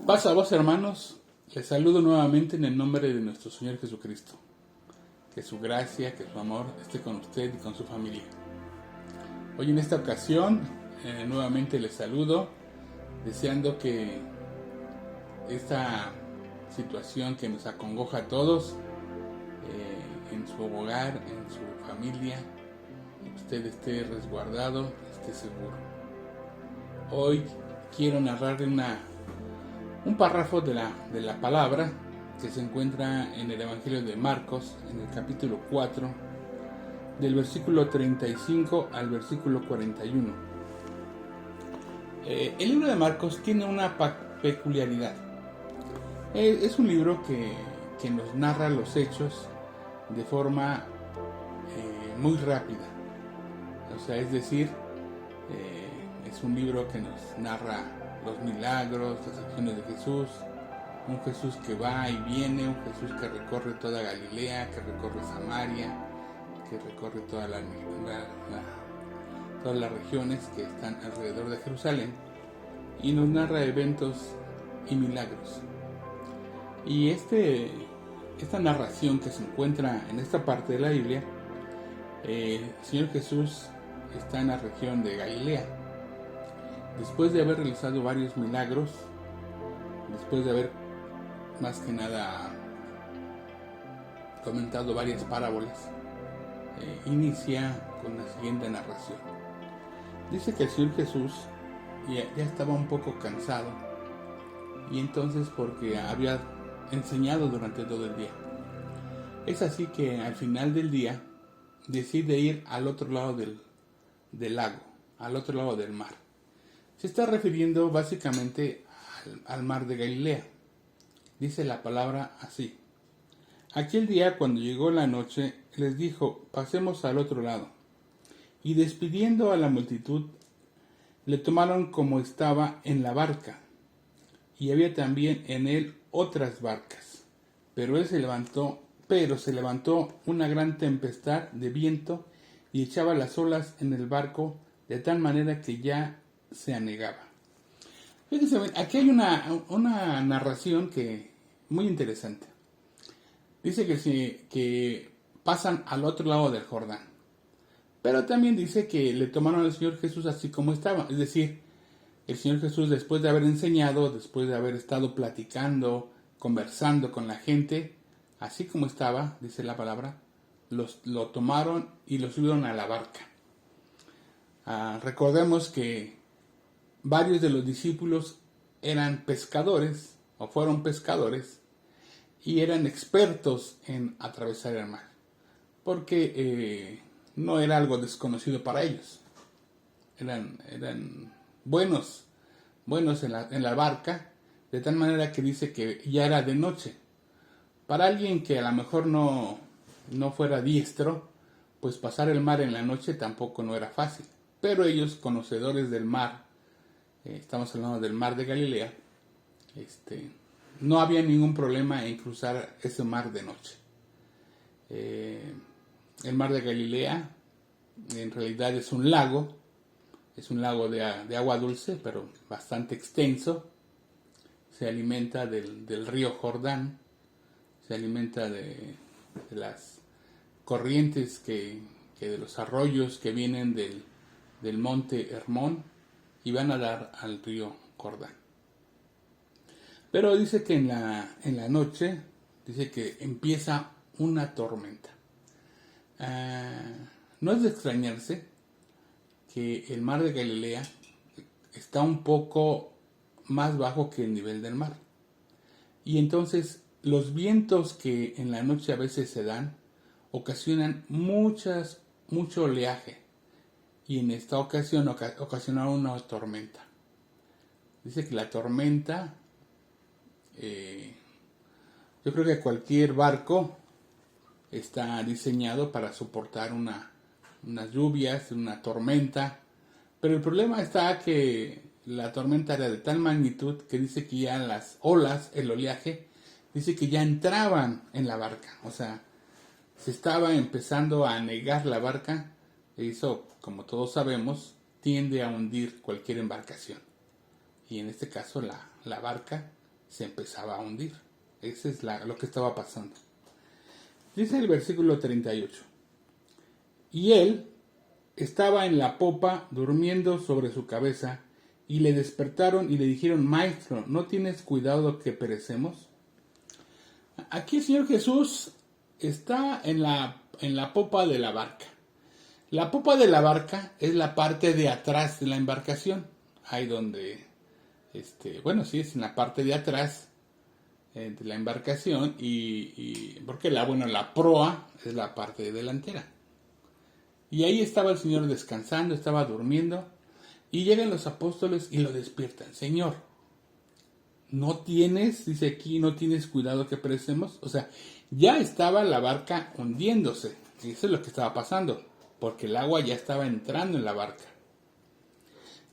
Paz a vos, hermanos. Les saludo nuevamente en el nombre de nuestro Señor Jesucristo. Que su gracia, que su amor esté con usted y con su familia. Hoy en esta ocasión, nuevamente les saludo, deseando que esta situación que nos acongoja a todos, en su hogar, en su familia, usted esté resguardado, esté seguro. Hoy quiero narrarle un párrafo de la palabra que se encuentra en el Evangelio de Marcos, en el capítulo 4, del versículo 35 al versículo 41. El libro de Marcos tiene una peculiaridad. Es un libro que nos narra los hechos de forma muy rápida. O sea, es decir, es un libro que nos narra los milagros, las acciones de Jesús, un Jesús que va y viene, un Jesús que recorre toda Galilea, que recorre Samaria, que recorre todas las regiones que están alrededor de Jerusalén, y nos narra eventos y milagros. Y esta narración que se encuentra en esta parte de la Biblia, el Señor Jesús está en la región de Galilea. Después de haber realizado varios milagros, después de haber más que nada comentado varias parábolas, inicia con la siguiente narración. Dice que el Señor Jesús ya estaba un poco cansado, y entonces porque había enseñado durante todo el día. Es así que al final del día decide ir al otro lado del lago, al otro lado del mar. Se está refiriendo básicamente al mar de Galilea. Dice la palabra así: aquel día, cuando llegó la noche, les dijo: pasemos al otro lado. Y despidiendo a la multitud, le tomaron como estaba en la barca, y había también en él otras barcas. Pero se levantó una gran tempestad de viento, y echaba las olas en el barco de tal manera que ya se anegaba. Fíjense, aquí hay una narración muy interesante. Dice que pasan al otro lado del Jordán, pero también dice que le tomaron al Señor Jesús así como estaba. Es decir, el Señor Jesús, después de haber enseñado, después de haber estado platicando, conversando con la gente, así como estaba, dice la palabra, lo tomaron y lo subieron a la barca. Recordemos que varios de los discípulos eran pescadores, o fueron pescadores, y eran expertos en atravesar el mar, porque no era algo desconocido para ellos. Eran buenos en la barca, de tal manera que dice que ya era de noche. Para alguien que a lo mejor no fuera diestro, pues pasar el mar en la noche tampoco no era fácil. Pero ellos, conocedores del mar, estamos hablando del mar de Galilea, no había ningún problema en cruzar ese mar de noche. El mar de Galilea en realidad es un lago de agua dulce, pero bastante extenso. Se alimenta del río Jordán, se alimenta de las corrientes que de los arroyos que vienen del monte Hermón y van a dar al río Jordán. Pero dice que en la noche, dice que empieza una tormenta. No es de extrañarse que el mar de Galilea está un poco más bajo que el nivel del mar. Y entonces los vientos que en la noche a veces se dan ocasionan mucho oleaje. Y en esta ocasión ocasionaron una tormenta. Dice que la tormenta, yo creo que cualquier barco está diseñado para soportar unas lluvias, una tormenta. Pero el problema está que la tormenta era de tal magnitud que dice que ya las olas, el oleaje, dice que ya entraban en la barca. O sea, se estaba empezando a anegar la barca. Y eso, como todos sabemos, tiende a hundir cualquier embarcación. Y en este caso la barca se empezaba a hundir. Eso es lo que estaba pasando. Dice el versículo 38. Y él estaba en la popa durmiendo sobre su cabeza, y le despertaron y le dijeron: Maestro, ¿no tienes cuidado que perecemos? Aquí el Señor Jesús está en la popa de la barca. La popa de la barca es la parte de atrás de la embarcación. Ahí donde, sí, es en la parte de atrás de la embarcación, porque la proa es la parte delantera. Y ahí estaba el Señor descansando, estaba durmiendo, y llegan los apóstoles y lo despiertan. Señor, dice aquí, no tienes cuidado que perecemos. O sea, ya estaba la barca hundiéndose. Y eso es lo que estaba pasando, porque el agua ya estaba entrando en la barca.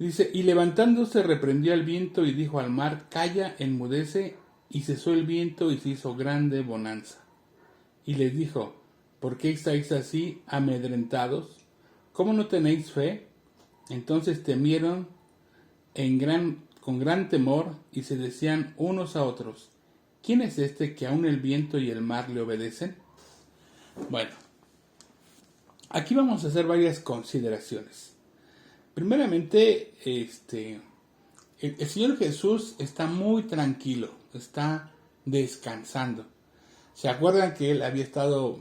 Dice, y levantándose reprendió al viento y dijo al mar: calla, enmudece. Y cesó el viento y se hizo grande bonanza. Y les dijo: ¿por qué estáis así amedrentados? ¿Cómo no tenéis fe? Entonces temieron con gran temor, y se decían unos a otros: ¿quién es este que aun el viento y el mar le obedecen? Bueno, aquí vamos a hacer varias consideraciones. Primeramente, el Señor Jesús está muy tranquilo, está descansando. ¿Se acuerdan que él había estado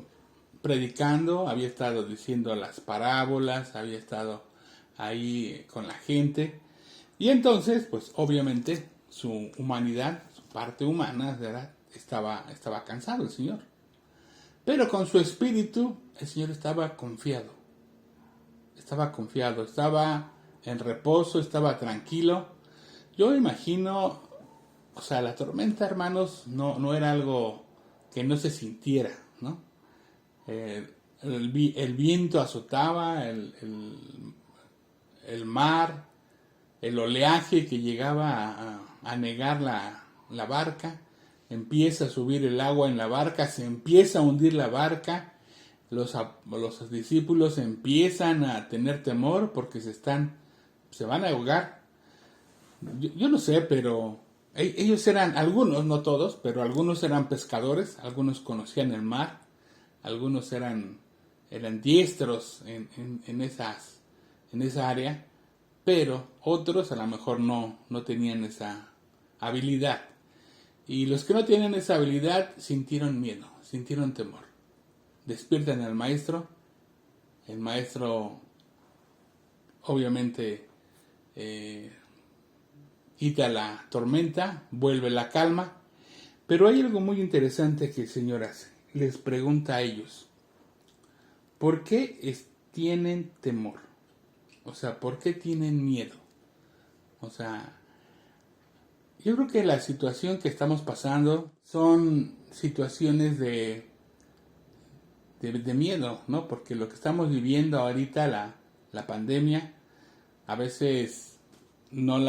predicando, había estado diciendo las parábolas, había estado ahí con la gente? Y entonces, pues obviamente su humanidad, su parte humana, ¿verdad? Estaba cansado el Señor. Pero con su espíritu, el Señor estaba confiado, estaba en reposo, estaba tranquilo. Yo imagino, o sea, la tormenta, hermanos, no era algo que no se sintiera, ¿no? El viento azotaba, el mar, el oleaje que llegaba a anegar la barca, empieza a subir el agua en la barca, se empieza a hundir la barca, los discípulos empiezan a tener temor porque se van a ahogar. Yo no sé, pero ellos eran, algunos, no todos, pero algunos eran pescadores, algunos conocían el mar, algunos eran diestros en esa área, pero otros a lo mejor no tenían esa habilidad. Y los que no tienen esa habilidad sintieron miedo, sintieron temor. Despiertan al maestro. El maestro obviamente quita la tormenta, vuelve la calma. Pero hay algo muy interesante que el Señor hace. Les pregunta a ellos: ¿por qué tienen temor? O sea, ¿por qué tienen miedo? O sea, yo creo que la situación que estamos pasando son situaciones de miedo, ¿no? Porque lo que estamos viviendo ahorita, la pandemia, a veces no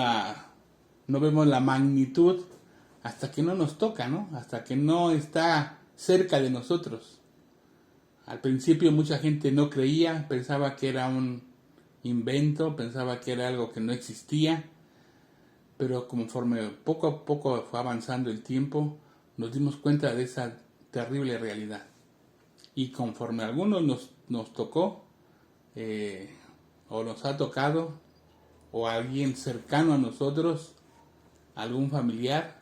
vemos la magnitud hasta que no nos toca, ¿no? Hasta que no está cerca de nosotros. Al principio mucha gente no creía, pensaba que era un invento, pensaba que era algo que no existía, pero conforme poco a poco fue avanzando el tiempo, nos dimos cuenta de esa terrible realidad. Y conforme a algunos nos tocó, o nos ha tocado, o a alguien cercano a nosotros, algún familiar,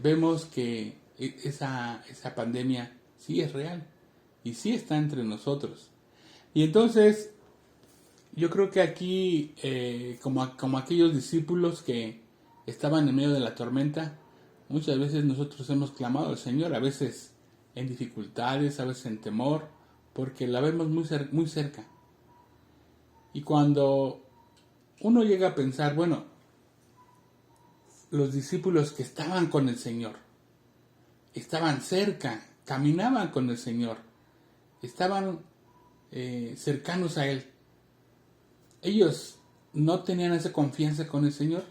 vemos que esa pandemia sí es real y sí está entre nosotros. Y entonces yo creo que aquí, como aquellos discípulos que estaban en medio de la tormenta, muchas veces nosotros hemos clamado al Señor, a veces en dificultades, a veces en temor, porque la vemos muy cerca. Y cuando uno llega a pensar, bueno, los discípulos que estaban con el Señor, estaban cerca, caminaban con el Señor, estaban cercanos a Él, ellos no tenían esa confianza con el Señor.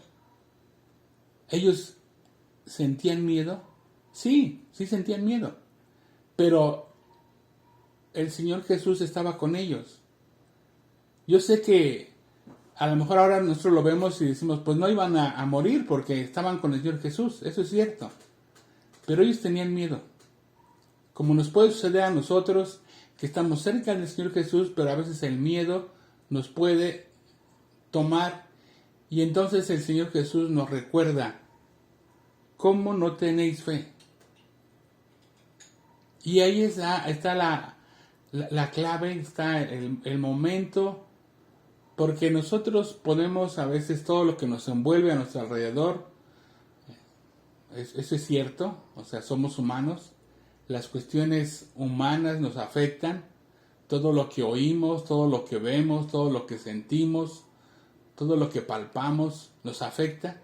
Ellos sentían miedo, sí sentían miedo, pero el Señor Jesús estaba con ellos. Yo sé que a lo mejor ahora nosotros lo vemos y decimos, pues no iban a morir porque estaban con el Señor Jesús, eso es cierto. Pero ellos tenían miedo. Como nos puede suceder a nosotros, que estamos cerca del Señor Jesús, pero a veces el miedo nos puede tomar. Y entonces el Señor Jesús nos recuerda, ¿cómo no tenéis fe? Y ahí está la clave, está el momento, porque nosotros ponemos a veces todo lo que nos envuelve a nuestro alrededor. Eso es cierto, o sea, somos humanos, las cuestiones humanas nos afectan, todo lo que oímos, todo lo que vemos, todo lo que sentimos, todo lo que palpamos nos afecta,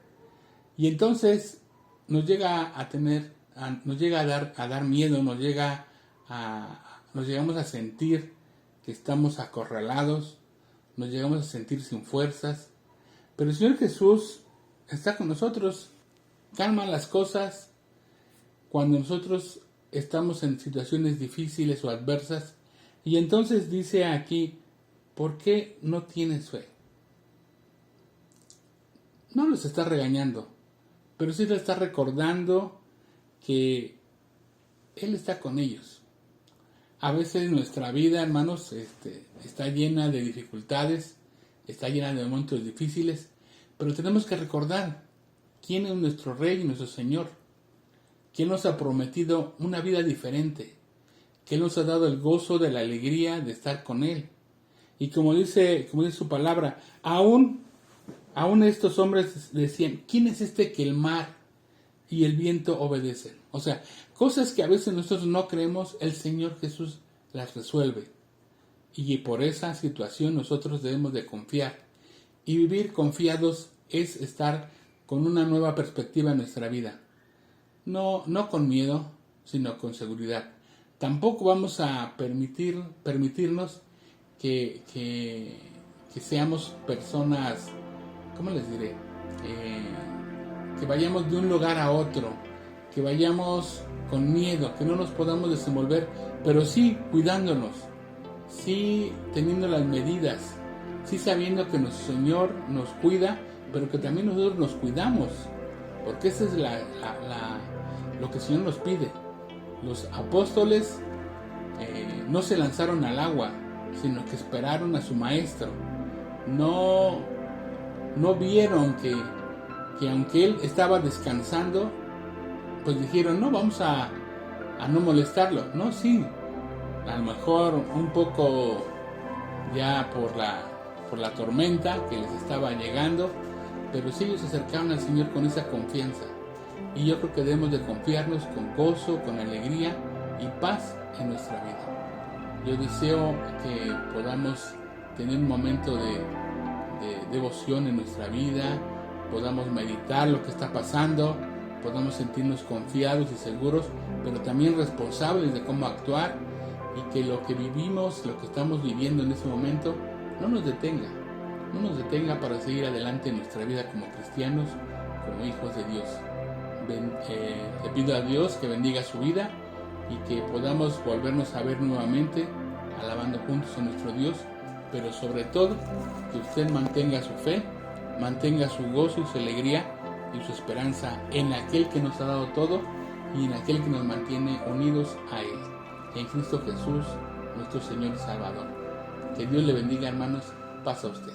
y entonces nos llega a dar miedo, nos llegamos a sentir que estamos acorralados, nos llegamos a sentir sin fuerzas, pero el Señor Jesús está con nosotros, calma las cosas cuando nosotros estamos en situaciones difíciles o adversas, y entonces dice aquí, ¿por qué no tienes fe? No los está regañando, pero sí les está recordando que Él está con ellos. A veces nuestra vida, hermanos, está llena de dificultades, está llena de momentos difíciles, pero tenemos que recordar quién es nuestro Rey y nuestro Señor, que Él nos ha prometido una vida diferente, que Él nos ha dado el gozo de la alegría de estar con Él. Y como dice su palabra, aún estos hombres decían, ¿quién es este que el mar y el viento obedecen? O sea, cosas que a veces nosotros no creemos, el Señor Jesús las resuelve. Y por esa situación nosotros debemos de confiar. Y vivir confiados es estar con una nueva perspectiva en nuestra vida. No con miedo, sino con seguridad. Tampoco vamos a permitirnos que seamos personas, ¿cómo les diré? Que vayamos de un lugar a otro, que vayamos con miedo, que no nos podamos desenvolver, pero sí cuidándonos, sí teniendo las medidas, sí sabiendo que nuestro Señor nos cuida, pero que también nosotros nos cuidamos, porque eso es lo que el Señor nos pide. Los apóstoles no se lanzaron al agua, sino que esperaron a su maestro. No vieron que aunque él estaba descansando, pues dijeron, no, vamos a no molestarlo. No, sí, a lo mejor un poco ya por la tormenta que les estaba llegando, pero sí ellos se acercaron al Señor con esa confianza. Y yo creo que debemos de confiarnos con gozo, con alegría y paz en nuestra vida. Yo deseo que podamos tener un momento de devoción en nuestra vida, podamos meditar lo que está pasando, podamos sentirnos confiados y seguros, pero también responsables de cómo actuar, y que lo que vivimos, lo que estamos viviendo en ese momento, no nos detenga para seguir adelante en nuestra vida como cristianos, como hijos de Dios. Le pido a Dios que bendiga su vida y que podamos volvernos a ver nuevamente alabando juntos a nuestro Dios, pero sobre todo que usted mantenga su fe, mantenga su gozo y su alegría y su esperanza en aquel que nos ha dado todo y en aquel que nos mantiene unidos a Él, en Cristo Jesús, nuestro Señor y Salvador. Que Dios le bendiga, hermanos. Paz a usted.